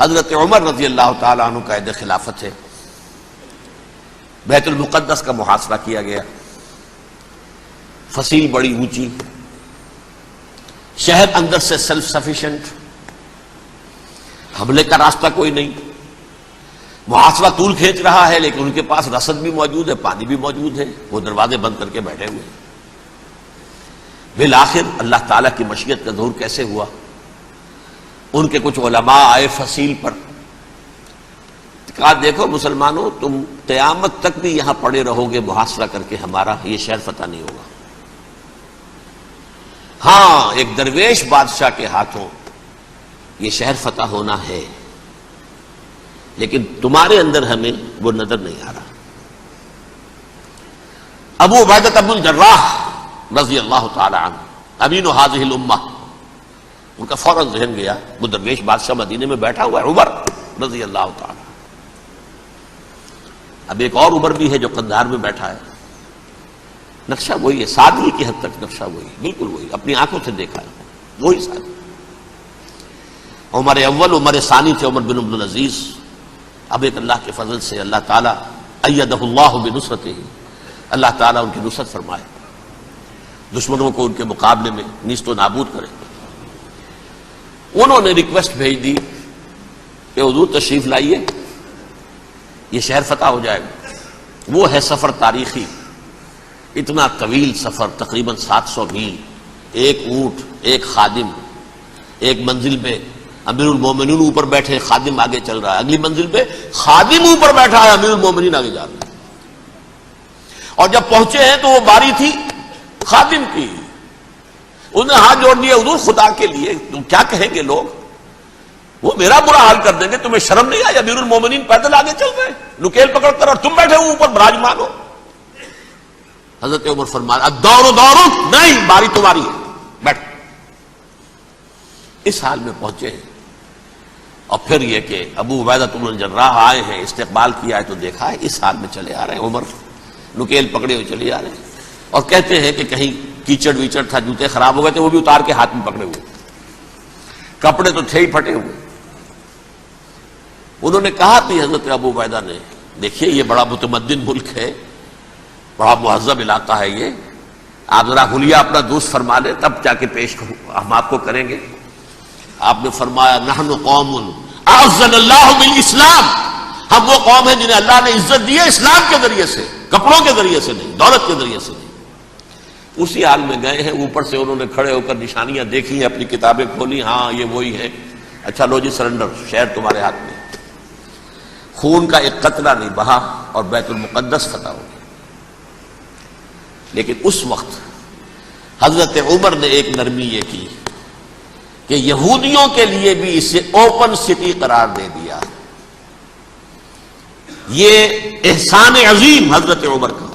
حضرت عمر رضی اللہ تعالیٰ عنہ قائد خلافت ہے، بیت المقدس کا محاصرہ کیا گیا، فصیل بڑی اونچی، شہر اندر سے سیلف سفیشینٹ، حملے کا راستہ کوئی نہیں، محاصرہ طول کھینچ رہا ہے لیکن ان کے پاس رسد بھی موجود ہے، پانی بھی موجود ہے، وہ دروازے بند کر کے بیٹھے ہوئے۔ بالآخر اللہ تعالیٰ کی مشیت کا ظہور کیسے ہوا؟ ان کے کچھ علماء آئے فصیل پر، کہا دیکھو مسلمانوں، تم قیامت تک بھی یہاں پڑے رہو گے محاصرہ کر کے، ہمارا یہ شہر فتح نہیں ہوگا۔ ہاں ایک درویش بادشاہ کے ہاتھوں یہ شہر فتح ہونا ہے، لیکن تمہارے اندر ہمیں وہ نظر نہیں آ رہا۔ ابو عبیدہ بن الجراح رضی اللہ تعالی عنہ امین هذه الامہ، ان کا فوراً ذہن گیا وہ درویش بادشاہ مدینے میں بیٹھا ہوا ہے عمر رضی اللہ تعالی۔ اب ایک اور عمر بھی ہے جو قندھار میں بیٹھا ہے، نقشہ وہی ہے، سادگی کی حد تک نقشہ وہی، بالکل وہی، اپنی آنکھوں سے دیکھا ہے وہی سادگی۔ عمر اول عمر ثانی تھے عمر بن عبد العزیز۔ اب ایک اللہ کے فضل سے اللہ تعالیٰ ایدہ اللہ بنصرتہ، اللہ تعالیٰ ان کی نصرت فرمائے، دشمنوں کو ان کے مقابلے میں نیست و نابود کرے۔ انہوں نے ریکویسٹ بھیج دی کہ حضور تشریف لائیے، یہ شہر فتح ہو جائے گا۔ وہ ہے سفر تاریخی، اتنا طویل سفر، تقریباً 700 میل، ایک اونٹ، ایک خادم، ایک منزل پہ امیر المومنین اوپر بیٹھے، خادم آگے چل رہا ہے، اگلی منزل پہ خادم اوپر بیٹھا ہے، امیر المومنین آگے جا رہے ہیں۔ اور جب پہنچے ہیں تو وہ باری تھی خادم کی، انہوں نے ہاتھ جوڑ دیا، حضور خدا کے لیے تم کیا کہیں گے لوگ، وہ میرا برا حال کر دیں گے، تمہیں شرم نہیں آئی؟ امیر المومنین پیدل آگے چل رہے ہیں نکیل پکڑ کر، اور تم بیٹھے ہو اوپر براجمان ہو۔ حضرت عمر فرمایا الدور دورک، نہیں باری تمہاری ہے، بیٹھ۔ اس حال میں پہنچے ہیں، اور پھر یہ کہ ابو عبیدہ بن الجراح آئے ہیں، استقبال کیا ہے تو دیکھا ہے اس حال میں چلے آ رہے ہیں، عمر نکیل پکڑے ہوئے چلے آ رہے ہیں، اور کہتے ہیں کہ کہیں کیچڑ ویچڑ تھا، جوتے خراب ہو گئے تھے، وہ بھی اتار کے ہاتھ میں پکڑے ہوئے، کپڑے تو تھے ہی پھٹے ہوئے۔ انہوں نے کہا کہ حضرت ابو عبیدہ نے، دیکھیے یہ بڑا متمدن ملک ہے، بڑا مہذب علاقہ ہے یہ، آپ ذرا حلیہ اپنا دوست فرما لیں تب جا کے پیش ہم آپ کو کریں گے۔ آپ نے فرمایا نحن قوم اعزنا اللہ بالاسلام، ہم وہ قوم ہیں جنہیں اللہ نے عزت دی ہے اسلام کے ذریعے سے، کپڑوں کے ذریعے سے نہیں، دولت کے ذریعے سے نہیں۔ اسی حال میں گئے ہیں، اوپر سے انہوں نے کھڑے ہو کر نشانیاں دیکھی ہیں، اپنی کتابیں کھولی، ہاں یہ وہی ہے، اچھا لو جی سرنڈر، شہر تمہارے ہاتھ میں۔ خون کا ایک قطرہ نہیں بہا اور بیت المقدس فتح ہو گیا۔ لیکن اس وقت حضرت عمر نے ایک نرمی یہ کی کہ یہودیوں کے لیے بھی اسے اوپن سٹی قرار دے دیا۔ یہ احسان عظیم حضرت عمر کا،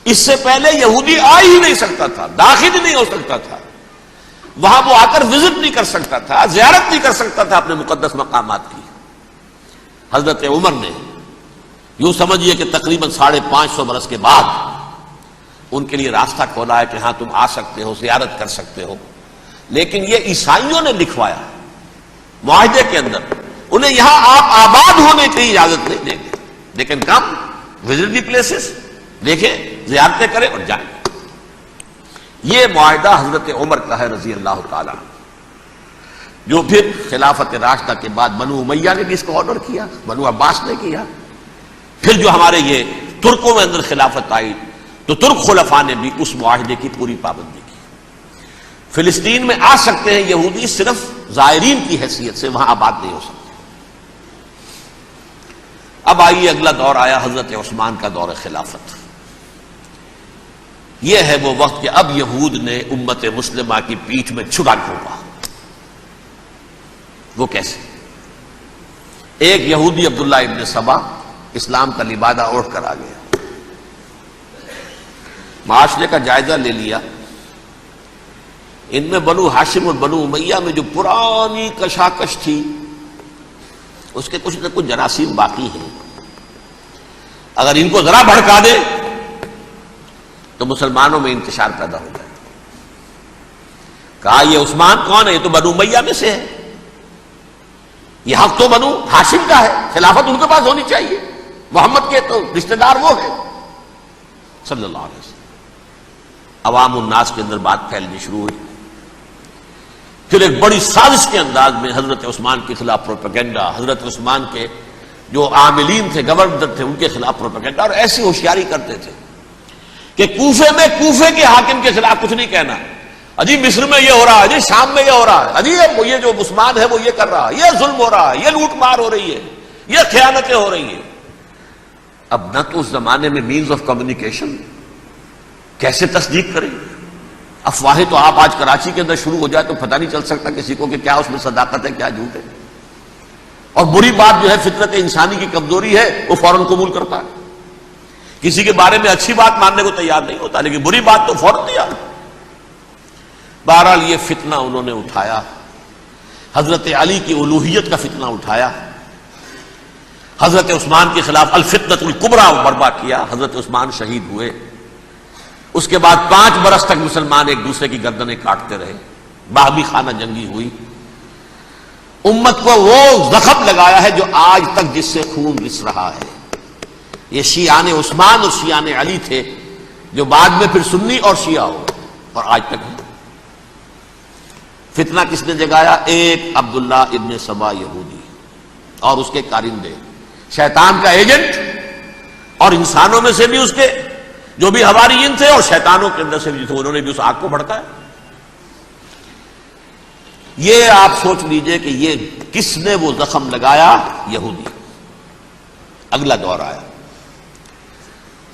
اس سے پہلے یہودی آ ہی نہیں سکتا تھا، داخل ہی نہیں ہو سکتا تھا، وہاں وہ آ کر وزٹ نہیں کر سکتا تھا، زیارت نہیں کر سکتا تھا اپنے مقدس مقامات کی۔ حضرت عمر نے یوں سمجھیے کہ تقریباً 550 برس کے بعد ان کے لیے راستہ کھولا ہے کہ ہاں تم آ سکتے ہو، زیارت کر سکتے ہو۔ لیکن یہ عیسائیوں نے لکھوایا معاہدے کے اندر، انہیں یہاں آپ آباد ہونے کی اجازت نہیں دیں گے، لیکن کم وزٹ دی پلیسز، دیکھیں زیارتیں کریں اور جائیں۔ یہ معاہدہ حضرت عمر کا ہے رضی اللہ تعالیٰ، جو پھر خلافت راشدہ کے بعد بنو امیہ نے بھی اس کو آنر کیا، بنو عباس نے کیا، پھر جو ہمارے یہ ترکوں میں اندر خلافت آئی تو ترک خلفاء نے بھی اس معاہدے کی پوری پابندی کی۔ فلسطین میں آ سکتے ہیں یہودی، صرف زائرین کی حیثیت سے، وہاں آباد نہیں ہو سکتے۔ اب آئیے اگلا دور آیا حضرت عثمان کا دور خلافت۔ یہ ہے وہ وقت کہ اب یہود نے امت مسلمہ کی پیٹھ میں چھڑا ڈھونڈا۔ وہ کیسے؟ ایک یہودی عبداللہ ابن سبا اسلام کا لبادہ اوڑھ کر آ گیا، معاشرے کا جائزہ لے لیا، ان میں بنو ہاشم اور بنو امیہ میں جو پرانی کشاکش تھی اس کے کچھ نہ کچھ جراثیم باقی ہیں، اگر ان کو ذرا بھڑکا دے تو مسلمانوں میں انتشار پیدا ہو جائے۔ کہا یہ عثمان کون ہے؟ یہ تو بنو امیہ میں سے ہے، یہ حق تو بنو ہاشم کا ہے، خلافت ان کے پاس ہونی چاہیے، محمد کے تو رشتہ دار وہ ہے صلی اللہ علیہ وسلم۔ عوام الناس کے اندر بات پھیلنی شروع ہوئی، پھر ایک بڑی سازش کے انداز میں حضرت عثمان کے خلاف پروپیگنڈا، حضرت عثمان کے جو عاملین تھے، گورنر تھے، ان کے خلاف پروپیگنڈا، اور ایسی ہوشیاری کرتے تھے کہ کوفے میں کوفے کے حاکم کے خلاف کچھ نہیں کہنا، اجی مصر میں یہ ہو رہا ہے، اجی شام میں یہ ہو رہا ہے، اجی یہ جو عثمان ہے وہ یہ کر رہا ہے، یہ ظلم ہو رہا ہے، یہ لوٹ مار ہو رہی ہے، یہ خیانتیں ہو رہی ہیں۔ اب نہ تو اس زمانے میں مینز آف کمیونیکیشن، کیسے تصدیق کریں؟ افواہیں تو آپ آج کراچی کے اندر شروع ہو جائے تو پتہ نہیں چل سکتا کسی کو کہ کیا اس میں صداقت ہے کیا جھوٹ ہے، اور بری بات جو ہے فطرت انسانی کی کمزوری ہے وہ فوراً قبول کرتا ہے، کسی کے بارے میں اچھی بات ماننے کو تیار نہیں ہوتا لیکن بری بات تو فوراً تیار ہے۔ بہرحال یہ فتنہ انہوں نے اٹھایا، حضرت علی کی الوہیت کا فتنہ اٹھایا، حضرت عثمان کے خلاف الفتنۃ الکبریٰ برپا کیا، حضرت عثمان شہید ہوئے۔ اس کے بعد 5 برس تک مسلمان ایک دوسرے کی گردنیں کاٹتے رہے، باہمی خانہ جنگی ہوئی، امت کو وہ زخم لگایا ہے جو آج تک جس سے خون رس رہا ہے۔ یہ شیعان عثمان اور شیعان علی تھے جو بعد میں پھر سنی اور شیعہ ہو اور آج تک ہے۔ فتنہ کس نے جگایا؟ ایک عبداللہ ابن سبا یہودی اور اس کے کارندے، شیطان کا ایجنٹ، اور انسانوں میں سے بھی اس کے جو بھی حواریین تھے اور شیطانوں کے اندر سے بھی تھے، انہوں نے بھی اس آگ کو بھڑکایا۔ یہ آپ سوچ لیجئے کہ یہ کس نے وہ زخم لگایا؟ یہودی۔ اگلا دور آیا،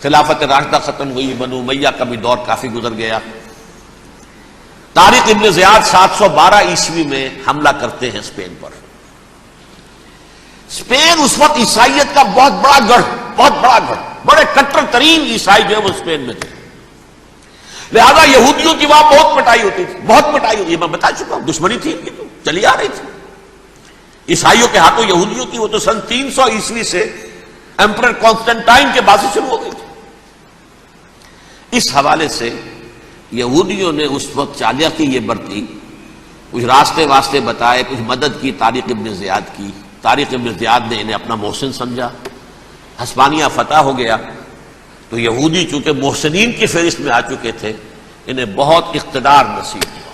خلافت راشدہ ختم ہوئی، بنو امیہ کا بھی دور کافی گزر گیا۔ طارق ابن زیاد 712 عیسوی میں حملہ کرتے ہیں اسپین پر۔ اسپین اس وقت عیسائیت کا بہت بڑا گڑھ، بڑے کٹر ترین عیسائی جو ہے وہ اسپین میں تھے، لہذا یہودیوں کی وہاں بہت پٹائی ہوتی تھی، بہت پٹائی ہوتی ہے، میں بتا چکا ہوں، دشمنی تھی ان کی تو چلی آ رہی تھی عیسائیوں کے ہاتھوں یہودیوں کی، وہ تو سن 300 عیسوی سے ایمپرر کانسٹنٹائن کے بعد سے شروع ہو گئی تھی۔ اس حوالے سے یہودیوں نے اس وقت چالاکی یہ برتی، کچھ راستے واسطے بتائے، کچھ مدد کی طارق ابن زیاد کی۔ طارق ابن زیاد نے انہیں اپنا محسن سمجھا، ہسپانیہ فتح ہو گیا تو یہودی چونکہ محسنین کی فہرست میں آ چکے تھے، انہیں بہت اقتدار نصیب ہوا۔